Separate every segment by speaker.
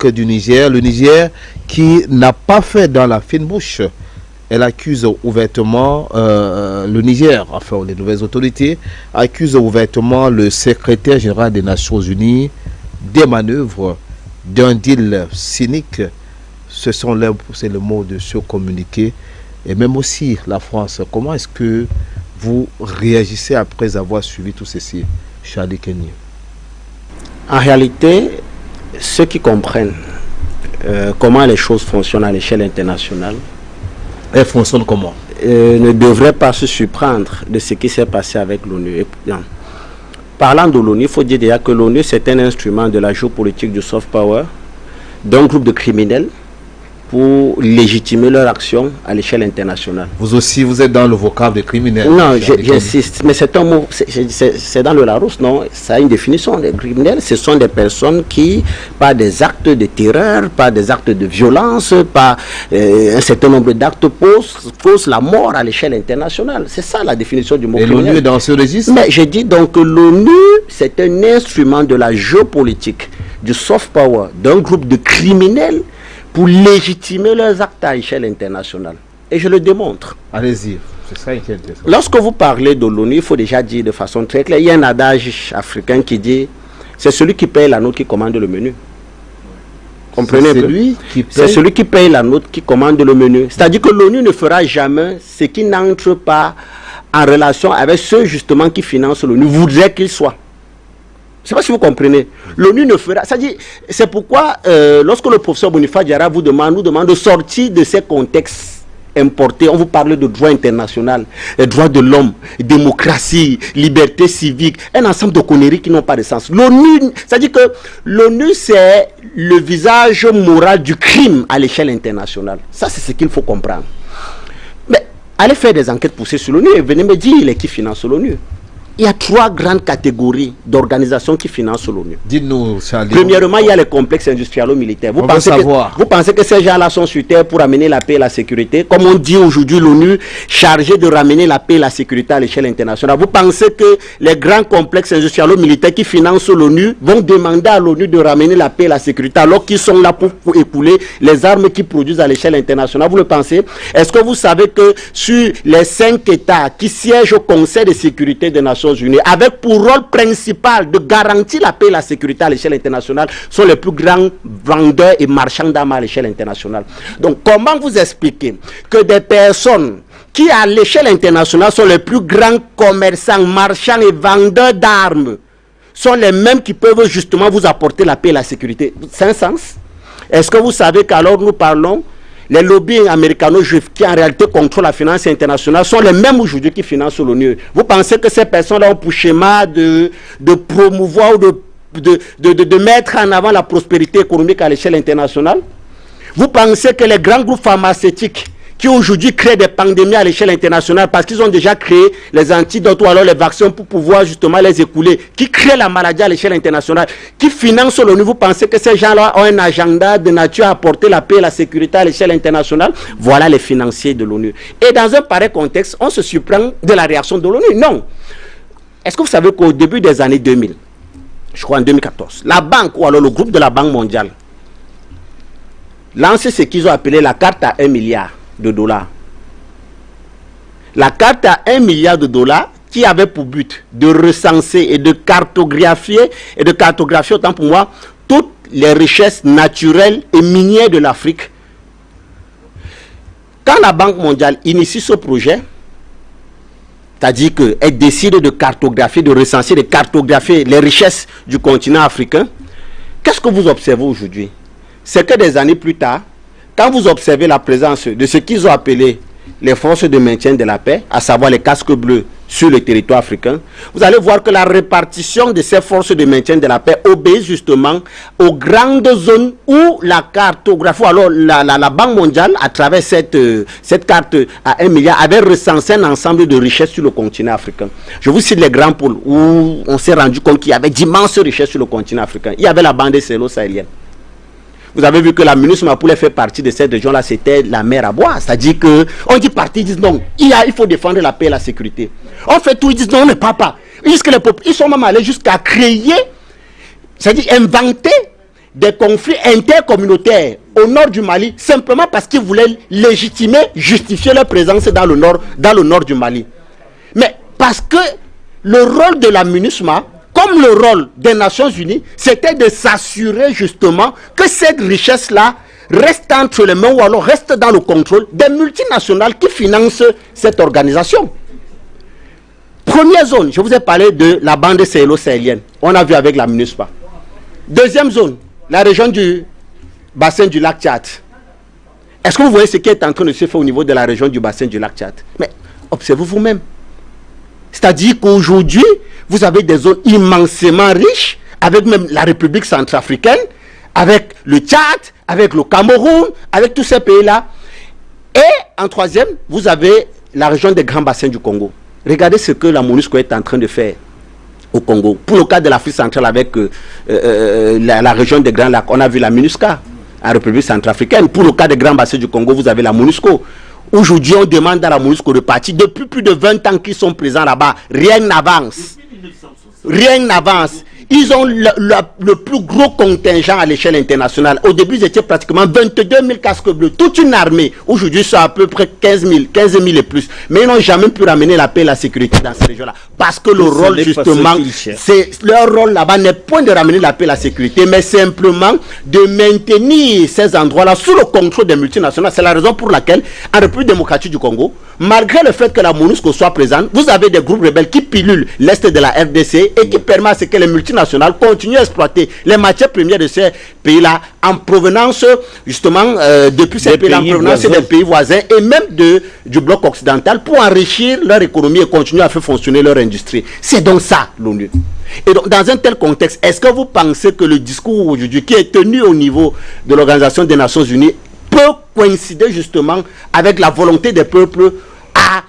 Speaker 1: du Niger, le Niger qui n'a pas fait dans la fine bouche. Elle accuse ouvertement le Niger, enfin les nouvelles autorités, accusent ouvertement le secrétaire général des Nations Unies des manœuvres, d'un deal cynique. C'est le mot de ce communiqué. Et même aussi la France. Comment est-ce que vous réagissez après avoir suivi tout ceci, Charlie Kenny?
Speaker 2: En réalité, ceux qui comprennent comment les choses fonctionnent à l'échelle internationale,
Speaker 1: elles fonctionnent comment?
Speaker 2: Ne devraient pas se surprendre de ce qui s'est passé avec l'ONU. Parlant de l'ONU, il faut dire déjà que l'ONU, c'est un instrument de la géopolitique du soft power d'un groupe de criminels pour légitimer leur action à l'échelle internationale.
Speaker 1: Vous aussi, vous êtes dans le vocable des criminels.
Speaker 2: Non, j'insiste, mais c'est un mot, c'est dans le Larousse, non? Ça a une définition. Les criminels, ce sont des personnes qui, par des actes de terreur, par des actes de violence, par un certain nombre d'actes, causent la mort à l'échelle internationale. C'est ça la définition du mot criminel. Et
Speaker 1: l'ONU est dans ce registre?
Speaker 2: Mais je dis donc que l'ONU, c'est un instrument de la géopolitique, du soft power, d'un groupe de criminels pour légitimer leurs actes à l'échelle internationale. Et je le démontre.
Speaker 1: Allez-y, c'est ça qui est intéressant.
Speaker 2: Lorsque vous parlez de l'ONU, il faut déjà dire de façon très claire, il y a un adage africain qui dit, c'est celui qui paye la note qui commande le menu. Comprenez? C'est celui qui paye la note qui commande le menu. C'est-à-dire que l'ONU ne fera jamais ce qui n'entre pas en relation avec ceux justement qui financent l'ONU, voudrait qu'il soit. Je ne sais pas si vous comprenez. L'ONU ne fera... C'est pourquoi, lorsque le professeur Boniface Diarra nous demande de sortir de ces contextes importés, on vous parle de droit international, droits de l'homme, démocratie, liberté civique, un ensemble de conneries qui n'ont pas de sens. L'ONU, c'est-à-dire que l'ONU, c'est le visage moral du crime à l'échelle internationale. Ça, c'est ce qu'il faut comprendre. Mais allez faire des enquêtes poussées sur l'ONU et venez me dire qui finance l'ONU. Il y a 3 grandes catégories d'organisations qui financent l'ONU.
Speaker 1: Dites-nous, Charlie.
Speaker 2: Premièrement, il y a les complexes industrialo-militaires. Vous pensez que ces gens-là sont sur terre pour amener la paix et la sécurité? Comme on dit aujourd'hui, l'ONU chargée de ramener la paix et la sécurité à l'échelle internationale. Vous pensez que les grands complexes industrialo-militaires qui financent l'ONU vont demander à l'ONU de ramener la paix et la sécurité alors qu'ils sont là pour écouler les armes qu'ils produisent à l'échelle internationale? Vous le pensez? Est-ce que vous savez que sur les 5 États qui siègent au Conseil de sécurité des Nations Unies, avec pour rôle principal de garantir la paix et la sécurité à l'échelle internationale, sont les plus grands vendeurs et marchands d'armes à l'échelle internationale? Donc, comment vous expliquer que des personnes qui, à l'échelle internationale, sont les plus grands commerçants, marchands et vendeurs d'armes, sont les mêmes qui peuvent justement vous apporter la paix et la sécurité? C'est un sens? Est-ce que vous savez qu'alors nous parlons, les lobbies américano-juifs qui en réalité contrôlent la finance internationale sont les mêmes aujourd'hui qui financent l'ONU? Vous pensez que ces personnes-là ont pour schéma de promouvoir ou de mettre en avant la prospérité économique à l'échelle internationale? Vous pensez que les grands groupes pharmaceutiques qui aujourd'hui créent des pandémies à l'échelle internationale parce qu'ils ont déjà créé les antidotes ou alors les vaccins pour pouvoir justement les écouler, qui créent la maladie à l'échelle internationale, qui financent l'ONU, vous pensez que ces gens-là ont un agenda de nature à apporter la paix et la sécurité à l'échelle internationale? Voilà les financiers de l'ONU. Et dans un pareil contexte, on se surprend de la réaction de l'ONU? Non. Est-ce que vous savez qu'au début des années 2000, je crois en 2014, la banque ou alors le groupe de la Banque mondiale lance ce qu'ils ont appelé la carte à 1 milliard de dollars. La carte à 1 milliard de dollars qui avait pour but de recenser et de cartographier, autant pour moi, toutes les richesses naturelles et minières de l'Afrique. Quand la Banque mondiale initie ce projet, c'est-à-dire qu'elle décide de cartographier, de recenser, de cartographier les richesses du continent africain, qu'est-ce que vous observez aujourd'hui? C'est que des années plus tard, quand vous observez la présence de ce qu'ils ont appelé les forces de maintien de la paix, à savoir les casques bleus sur le territoire africain, vous allez voir que la répartition de ces forces de maintien de la paix obéit justement aux grandes zones où la cartographie, alors la Banque mondiale, à travers cette carte à 1 milliard, avait recensé un ensemble de richesses sur le continent africain. Je vous cite les grands pôles où on s'est rendu compte qu'il y avait d'immenses richesses sur le continent africain. Il y avait la bande des sahélo-sahélienne. Vous avez vu que la MINUSMA Poulé fait partie de cette région-là, c'était la mer à boire. C'est-à-dire qu'on dit parti, ils disent non, il faut défendre la paix et la sécurité. On fait tout, ils disent non, mais papa. Ils disent que les peuples, ils sont même allés jusqu'à créer, c'est-à-dire inventer des conflits intercommunautaires au nord du Mali, simplement parce qu'ils voulaient légitimer, justifier leur présence dans le nord du Mali. Mais parce que le rôle de la MINUSMA, comme le rôle des Nations Unies, c'était de s'assurer justement que cette richesse-là reste entre les mains ou alors reste dans le contrôle des multinationales qui financent cette organisation. Première zone, je vous ai parlé de la bande sahélo-sahélienne. On a vu avec la MINUSMA. Deuxième zone, la région du bassin du lac Tchad. Est-ce que vous voyez ce qui est en train de se faire au niveau de la région du bassin du lac Tchad? Mais observez vous-même. C'est-à-dire qu'aujourd'hui, vous avez des zones immensément riches, avec même la République centrafricaine, avec le Tchad, avec le Cameroun, avec tous ces pays-là. Et en troisième, vous avez la région des grands bassins du Congo. Regardez ce que la MONUSCO est en train de faire au Congo. Pour le cas de l'Afrique centrale avec la région des Grands Lacs, on a vu la MINUSCA en République centrafricaine. Pour le cas des grands bassins du Congo, vous avez la MONUSCO. Aujourd'hui, on demande à la MONUSCO de partir. Depuis plus de 20 ans qu'ils sont présents là-bas, rien n'avance. Rien n'avance. Ils ont le plus gros contingent à l'échelle internationale. Au début, ils étaient pratiquement 22 000 casques bleus. Toute une armée. Aujourd'hui, c'est à peu près 15 000 et plus. Mais ils n'ont jamais pu ramener la paix et la sécurité dans ces régions-là. Parce que le rôle, justement, leur rôle là-bas n'est point de ramener la paix et la sécurité, mais simplement de maintenir ces endroits-là sous le contrôle des multinationales. C'est la raison pour laquelle, en République démocratique du Congo, malgré le fait que la MONUSCO soit présente, vous avez des groupes rebelles qui pilulent l'est de la RDC et qui permettent à ce que les multinationales continuent à exploiter les matières premières de ces pays-là en provenance, justement, depuis ces pays-là, en provenance des pays voisins et même du bloc occidental pour enrichir leur économie et continuer à faire fonctionner leur industrie. C'est donc ça, l'ONU. Et donc, dans un tel contexte, est-ce que vous pensez que le discours aujourd'hui qui est tenu au niveau de l'Organisation des Nations Unies peut coïncider justement avec la volonté des peuples à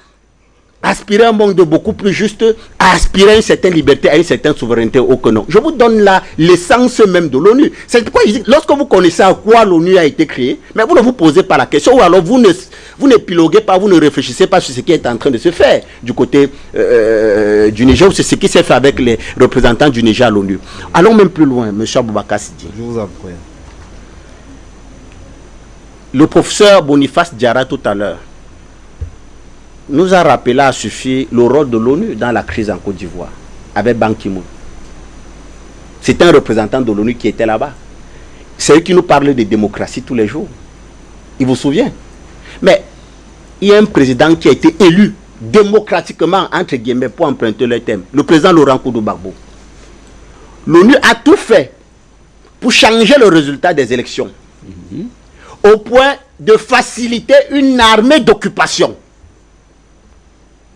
Speaker 2: aspirer à un monde beaucoup plus juste, à aspirer à une certaine liberté, à une certaine souveraineté, ou que non? Je vous donne là l'essence même de l'ONU. C'est pourquoi je dis, lorsque vous connaissez à quoi l'ONU a été créée, mais vous ne vous posez pas la question, ou alors vous n'épiloguez pas, vous ne réfléchissez pas sur ce qui est en train de se faire du côté du Niger, ou c'est ce qui s'est fait avec les représentants du Niger à l'ONU. Allons même plus loin, M. Aboubakar Siddi.
Speaker 1: Je vous en prie.
Speaker 2: Le professeur Boniface Diarra tout à l'heure nous a rappelé à suffire le rôle de l'ONU dans la crise en Côte d'Ivoire avec Ban Ki-moon. C'est un représentant de l'ONU qui était là-bas. C'est eux qui nous parlent de démocratie tous les jours. Il vous souvient? Mais il y a un président qui a été élu démocratiquement, entre guillemets, pour emprunter le thème, le président Laurent Koudou-Gbagbo. L'ONU a tout fait pour changer le résultat des élections, au point de faciliter une armée d'occupation.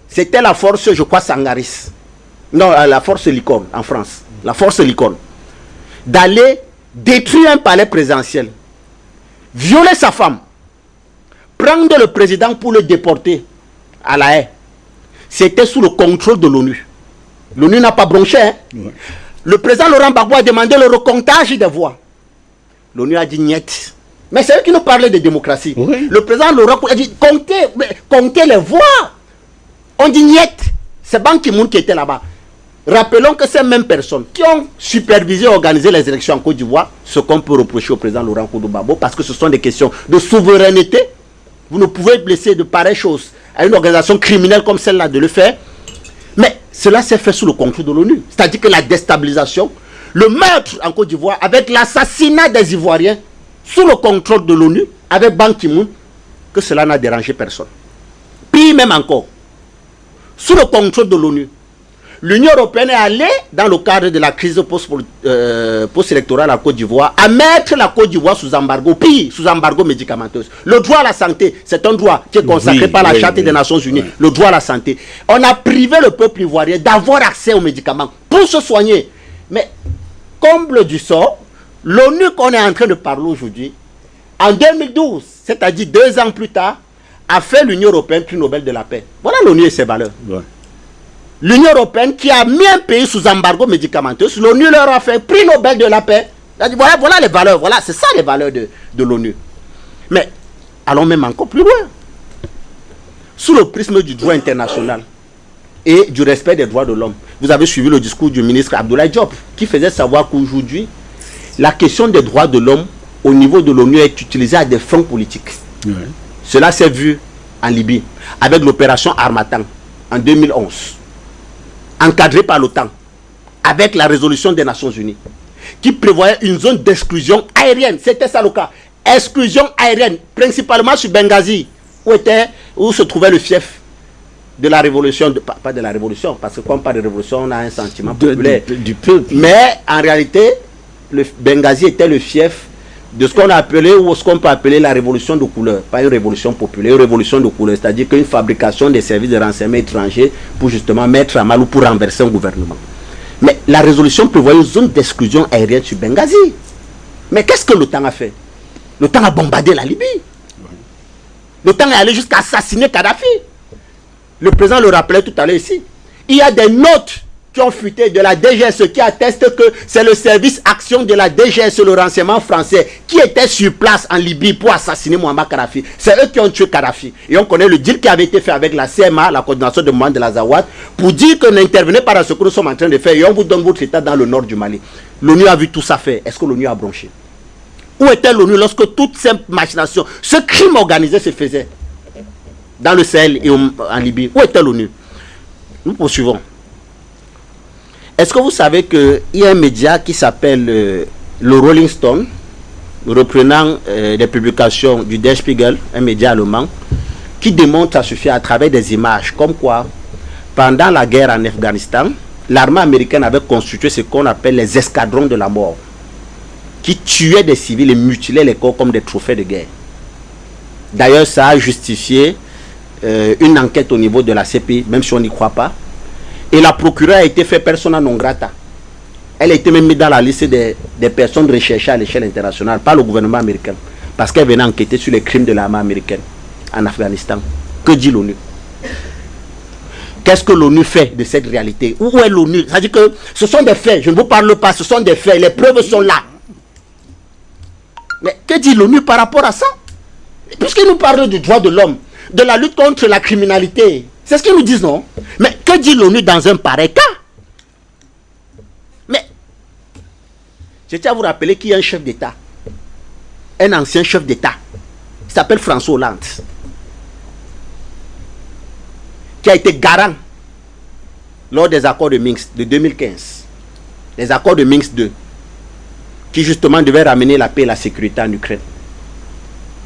Speaker 2: C'était la force, je crois, Sangaris. Non, la force Licorne en France. La force Licorne. D'aller détruire un palais présidentiel, violer sa femme, prendre le président pour le déporter à La Haye. C'était sous le contrôle de l'ONU. L'ONU n'a pas bronché. Hein? Ouais. Le président Laurent Gbagbo a demandé le recomptage des voix. L'ONU a dit niet. Mais c'est eux qui nous parlaient de démocratie. Oui. Le président Laurent a dit comptez les voix. On dit niet. C'est Ban Ki-moon qui était là-bas. Rappelons que ces mêmes personnes qui ont supervisé et organisé les élections en Côte d'Ivoire, ce qu'on peut reprocher au président Laurent Koudou-Gbagbo, parce que ce sont des questions de souveraineté. Vous ne pouvez blesser de pareilles choses à une organisation criminelle comme celle-là de le faire. Mais cela s'est fait sous le contrôle de l'ONU. C'est-à-dire que la déstabilisation, le meurtre en Côte d'Ivoire avec l'assassinat des Ivoiriens sous le contrôle de l'ONU, avec Ban Ki-moon, que cela n'a dérangé personne. Puis même encore, sous le contrôle de l'ONU, l'Union européenne est allée, dans le cadre de la crise post-électorale à Côte d'Ivoire, à mettre la Côte d'Ivoire sous embargo, puis sous embargo médicamenteuse. Le droit à la santé, c'est un droit qui est consacré par la Charte des Nations Unies. Le droit à la santé. On a privé le peuple ivoirien d'avoir accès aux médicaments pour se soigner. Mais, comble du sort, l'ONU qu'on est en train de parler aujourd'hui, en 2012, c'est-à-dire 2 ans plus tard, a fait l'Union européenne prix Nobel de la paix. Voilà l'ONU et ses valeurs. Ouais. L'Union européenne qui a mis un pays sous embargo médicamenteux, l'ONU leur a fait prix Nobel de la paix. Voilà les valeurs, voilà, c'est ça les valeurs de l'ONU. Mais allons même encore plus loin. Sous le prisme du droit international et du respect des droits de l'homme, vous avez suivi le discours du ministre Abdoulaye Diop qui faisait savoir qu'aujourd'hui, la question des droits de l'homme au niveau de l'ONU est utilisée à des fins politiques. Oui. Cela s'est vu en Libye, avec l'opération Harmattan en 2011, encadrée par l'OTAN, avec la résolution des Nations Unies, qui prévoyait une zone d'exclusion aérienne. C'était ça le cas. Exclusion aérienne, principalement sur Benghazi, où se trouvait le fief de la révolution, pas de la révolution, parce que quand on parle de révolution, on a un sentiment populaire du peuple. Mais en réalité, le Benghazi était le fief de ce qu'on a appelé, ou ce qu'on peut appeler la révolution de couleur, pas une révolution populaire, une révolution de couleur, c'est-à-dire qu'une fabrication des services de renseignement étrangers pour justement mettre à mal ou pour renverser un gouvernement. Mais la résolution prévoyait une zone d'exclusion aérienne sur Benghazi. Mais qu'est-ce que l'OTAN a fait? L'OTAN a bombardé la Libye. L'OTAN est allé jusqu'à assassiner Kadhafi. Le président le rappelait tout à l'heure ici. Il y a des notes qui ont fuité de la DGSE qui attestent que c'est le service action de la DGSE, le renseignement français, qui était sur place en Libye pour assassiner Muammar Kadhafi. C'est eux qui ont tué Kadhafi. Et on connaît le deal qui avait été fait avec la CMA, la coordination de Mohamed El Azawad, pour dire que n'intervenez pas dans ce que nous sommes en train de faire et on vous donne votre état dans le nord du Mali. L'ONU a vu tout ça faire. Est-ce que l'ONU a bronché? Où était l'ONU lorsque toute cette machination, ce crime organisé se faisait dans le Sahel et en Libye? Où était l'ONU? Nous poursuivons. Est-ce que vous savez qu'il y a un média qui s'appelle le Rolling Stone, reprenant des publications du Der Spiegel, un média allemand, qui démontre à suffire à travers des images comme quoi, pendant la guerre en Afghanistan, l'armée américaine avait constitué ce qu'on appelle les escadrons de la mort, qui tuaient des civils et mutilaient les corps comme des trophées de guerre. D'ailleurs, ça a justifié une enquête au niveau de la CPI, même si on n'y croit pas. Et la procureure a été faite persona non grata. Elle a été même mise dans la liste des personnes recherchées à l'échelle internationale par le gouvernement américain. Parce qu'elle venait enquêter sur les crimes de l'armée américaine en Afghanistan. Que dit l'ONU? Qu'est-ce que l'ONU fait de cette réalité? Où est l'ONU? C'est-à-dire que ce sont des faits. Je ne vous parle pas, ce sont des faits. Les preuves sont là. Mais que dit l'ONU par rapport à ça? Puisqu'ils nous parlent du droit de l'homme, de la lutte contre la criminalité, c'est ce qu'ils nous disent, non? Mais que dit l'ONU dans un pareil cas? Mais je tiens à vous rappeler qu'il y a un chef d'État, un ancien chef d'État, qui s'appelle François Hollande, qui a été garant lors des accords de Minsk de 2015, les accords de Minsk 2, qui justement devaient ramener la paix et la sécurité en Ukraine.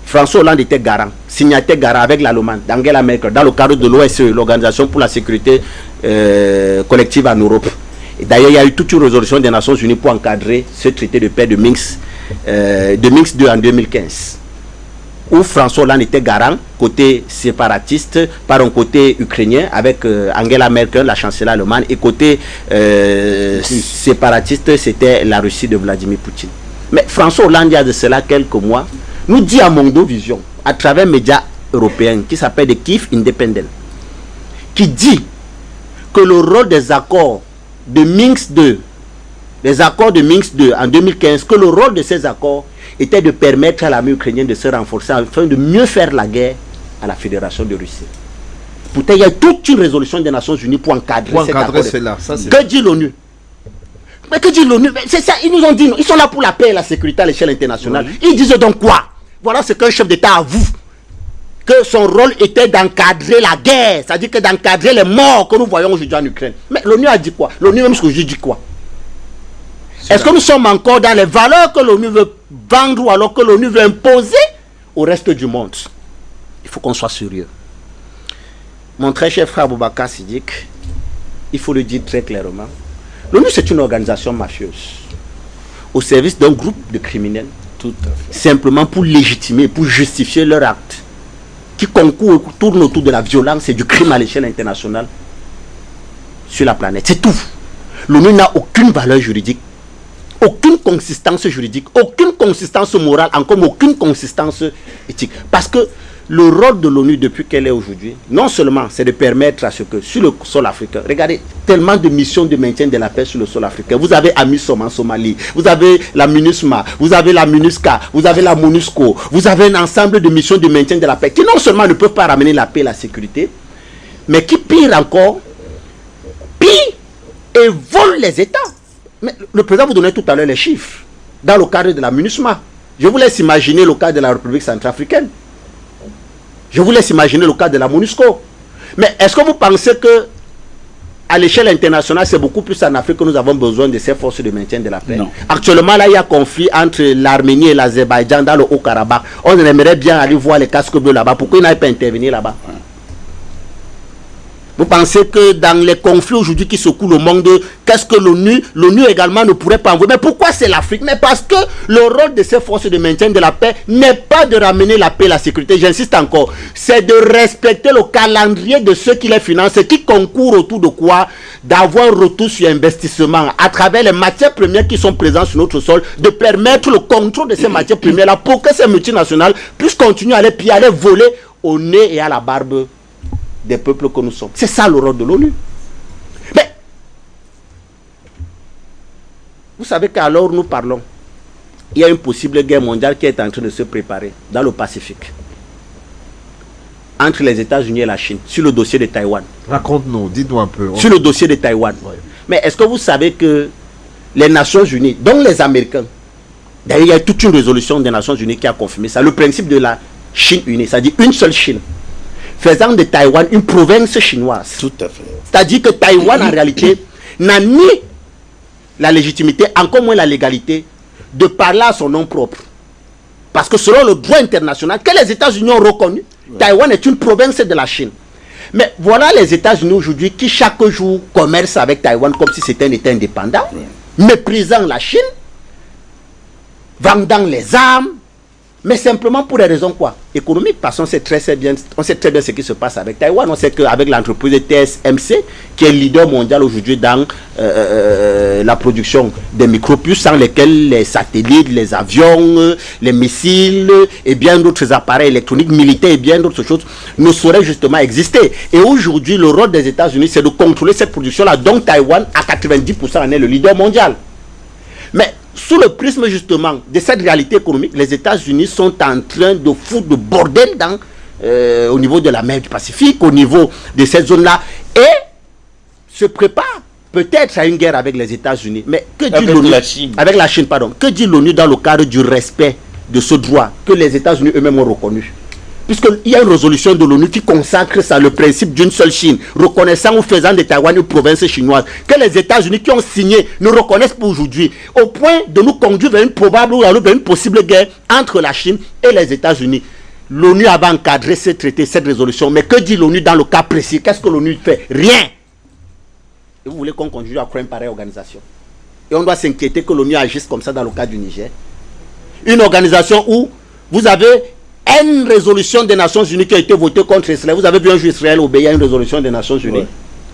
Speaker 2: François Hollande était garant, signataire garant avec l'Allemagne, d'Angela Merkel, dans le cadre de l'OSCE, l'Organisation pour la sécurité collective en Europe. Et d'ailleurs, il y a eu toute une résolution des Nations Unies pour encadrer ce traité de paix de Minsk 2 en 2015, où François Hollande était garant, côté séparatiste, par un côté ukrainien, avec Angela Merkel, la chancelière allemande, et côté séparatiste, c'était la Russie de Vladimir Poutine. Mais François Hollande, il y a de cela quelques mois, nous dit à Mondo Vision, à travers un média européen qui s'appelle The Kyiv Independent, qui dit que le rôle des accords de Minsk 2, les accords de Minsk 2 en 2015, que le rôle de ces accords était de permettre à l'armée ukrainienne de se renforcer afin de mieux faire la guerre à la Fédération de Russie. Pourtant, il y a toute une résolution des Nations Unies pour encadrer cela. Que dit l'ONU? Mais que dit l'ONU? C'est ça, ils nous ont dit, ils sont là pour la paix et la sécurité à l'échelle internationale. Oui. Ils disent donc quoi? Voilà ce qu'un chef d'État avoue, que son rôle était d'encadrer la guerre, c'est-à-dire que d'encadrer les morts que nous voyons aujourd'hui en Ukraine. Mais l'ONU a dit quoi? L'ONU même ce que je dis quoi? Est-ce que nous sommes encore dans les valeurs que l'ONU veut vendre ou alors que l'ONU veut imposer au reste du monde? Il faut qu'on soit sérieux. Mon très cher frère Boubacar Siddiq, il faut le dire très clairement, l'ONU c'est une organisation mafieuse au service d'un groupe de criminels, tout à fait, simplement pour légitimer, pour justifier leur acte, qui concourt, tourne autour de la violence et du crime à l'échelle internationale sur la planète. C'est tout. L'ONU n'a aucune valeur juridique, aucune consistance juridique, aucune consistance morale, encore aucune consistance éthique. Parce que le rôle de l'ONU depuis qu'elle est aujourd'hui, non seulement c'est de permettre à ce que sur le sol africain, regardez, tellement de missions de maintien de la paix sur le sol africain. Vous avez AMISOM en Somalie, vous avez la MINUSMA, vous avez la MINUSCA, vous avez la MONUSCO, vous avez un ensemble de missions de maintien de la paix qui non seulement ne peuvent pas ramener la paix et la sécurité, mais qui pire encore, pillent et volent les États. Mais le président vous donnait tout à l'heure les chiffres. dans le cadre de la MINUSMA. Je vous laisse imaginer le cas de la République centrafricaine. Je vous laisse imaginer le cas de la MONUSCO. Mais est-ce que vous pensez que à l'échelle internationale, c'est beaucoup plus en Afrique que nous avons besoin de ces forces de maintien de la paix?
Speaker 3: Non.
Speaker 2: Actuellement, là, il y a conflit entre l'Arménie et l'Azerbaïdjan dans le Haut-Karabakh. On aimerait bien aller voir les casques bleus là-bas. Pourquoi ils n'avaient pas intervenir là-bas? Vous pensez que dans les conflits aujourd'hui qui secouent le monde, qu'est-ce que l'ONU également ne pourrait pas envoyer? Mais pourquoi c'est l'Afrique? Mais parce que le rôle de ces forces de maintien de la paix n'est pas de ramener la paix et la sécurité, j'insiste encore, c'est de respecter le calendrier de ceux qui les financent et qui concourent autour de quoi? D'avoir un retour sur investissement à travers les matières premières qui sont présentes sur notre sol, de permettre le contrôle de ces matières premières-là pour que ces multinationales puissent continuer à aller piller, à aller voler au nez et à la barbe des peuples que nous sommes. C'est ça le rôle de l'ONU. Mais vous savez qu'alors nous parlons, il y a une possible guerre mondiale qui est en train de se préparer dans le Pacifique entre les États-Unis et la Chine sur le dossier de Taïwan.
Speaker 1: Raconte-nous, dites-nous un peu.
Speaker 2: Sur le dossier de Taïwan. Ouais. Mais est-ce que vous savez que les Nations Unies, dont les Américains, d'ailleurs il y a toute une résolution des Nations Unies qui a confirmé ça, le principe de la Chine unie, c'est-à-dire une seule Chine, faisant de Taïwan une province chinoise.
Speaker 3: Tout à fait.
Speaker 2: C'est-à-dire que Taïwan, en réalité, n'a ni la légitimité, encore moins la légalité, de parler à son nom propre. Parce que selon le droit international, que les États-Unis ont reconnu, Taïwan est une province de la Chine. Mais voilà les États-Unis aujourd'hui qui chaque jour commercent avec Taïwan comme si c'était un État indépendant, méprisant la Chine, vendant les armes, mais simplement pour des raisons quoi? Économiques, parce qu'on sait très bien ce qui se passe avec Taïwan. On sait qu'avec l'entreprise TSMC, qui est leader mondial aujourd'hui dans la production des micropuces, sans lesquels les satellites, les avions, les missiles et bien d'autres appareils électroniques militaires et bien d'autres choses ne sauraient justement exister. Et aujourd'hui, le rôle des États-Unis, c'est de contrôler cette production-là, dont Taïwan, à 90%, en est le leader mondial. Mais sous le prisme justement de cette réalité économique, les États-Unis sont en train de foutre le bordel au niveau de la mer du Pacifique, au niveau de cette zone-là, et se préparent peut-être à une guerre avec les États-Unis. Mais que dit l'ONU? Avec la Chine, pardon. Que dit l'ONU dans le cadre du respect de ce droit que les États-Unis eux-mêmes ont reconnu? Puisqu'il y a une résolution de l'ONU qui consacre ça, le principe d'une seule Chine, reconnaissant ou faisant de Taïwan une province chinoise, que les États-Unis qui ont signé ne reconnaissent pas aujourd'hui, au point de nous conduire vers une probable ou vers une possible guerre entre la Chine et les États-Unis. L'ONU avait encadré ce traité, cette résolution, mais que dit l'ONU dans le cas précis? Qu'est-ce que l'ONU fait? Rien. Et vous voulez qu'on continue à croire une pareille organisation? Et on doit s'inquiéter que l'ONU agisse comme ça dans le cas du Niger? Une organisation où vous avez une résolution des Nations Unies qui a été votée contre Israël. Vous avez vu un jour Israël obéir à une résolution des Nations Unies? Ouais.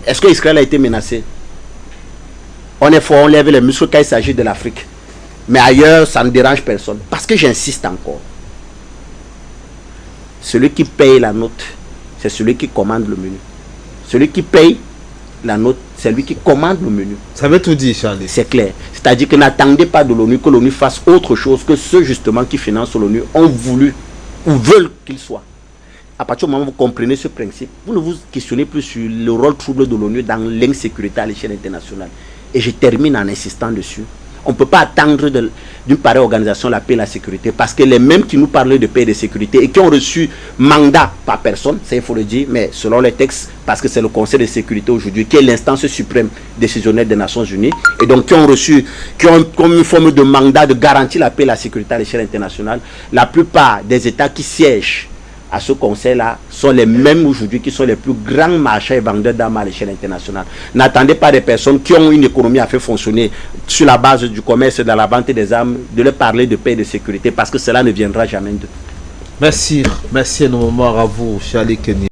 Speaker 2: Est-ce que Israël a été menacé? On est fort, on lève les muscles quand il s'agit de l'Afrique. Mais ailleurs, ça ne dérange personne. Parce que j'insiste encore. Celui qui paye la note, c'est celui qui commande le menu. Celui qui paye la note, c'est lui qui commande le menu.
Speaker 1: Ça veut tout dire, Charlie.
Speaker 2: C'est clair. C'est-à-dire que n'attendez pas de l'ONU que l'ONU fasse autre chose que ceux justement qui financent l'ONU ont voulu ou veulent qu'il soit. À partir du moment où vous comprenez ce principe, vous ne vous questionnez plus sur le rôle trouble de l'ONU dans l'insécurité à l'échelle internationale. Et je termine en insistant dessus. On ne peut pas attendre d'une pareille organisation la paix et la sécurité, parce que les mêmes qui nous parlent de paix et de sécurité et qui ont reçu mandat par personne, ça il faut le dire, mais selon les textes, parce que c'est le Conseil de sécurité aujourd'hui qui est l'instance suprême décisionnelle des Nations Unies, et donc qui ont comme une forme de mandat de garantir la paix et la sécurité à l'échelle internationale. La plupart des États qui siègent à ce conseil-là sont les mêmes aujourd'hui qui sont les plus grands marchands et vendeurs d'armes à l'échelle internationale. N'attendez pas des personnes qui ont une économie à faire fonctionner sur la base du commerce et de la vente des armes, de leur parler de paix et de sécurité, parce que cela ne viendra jamais d'eux.
Speaker 1: Merci énormément à vous, Charlie Kenny.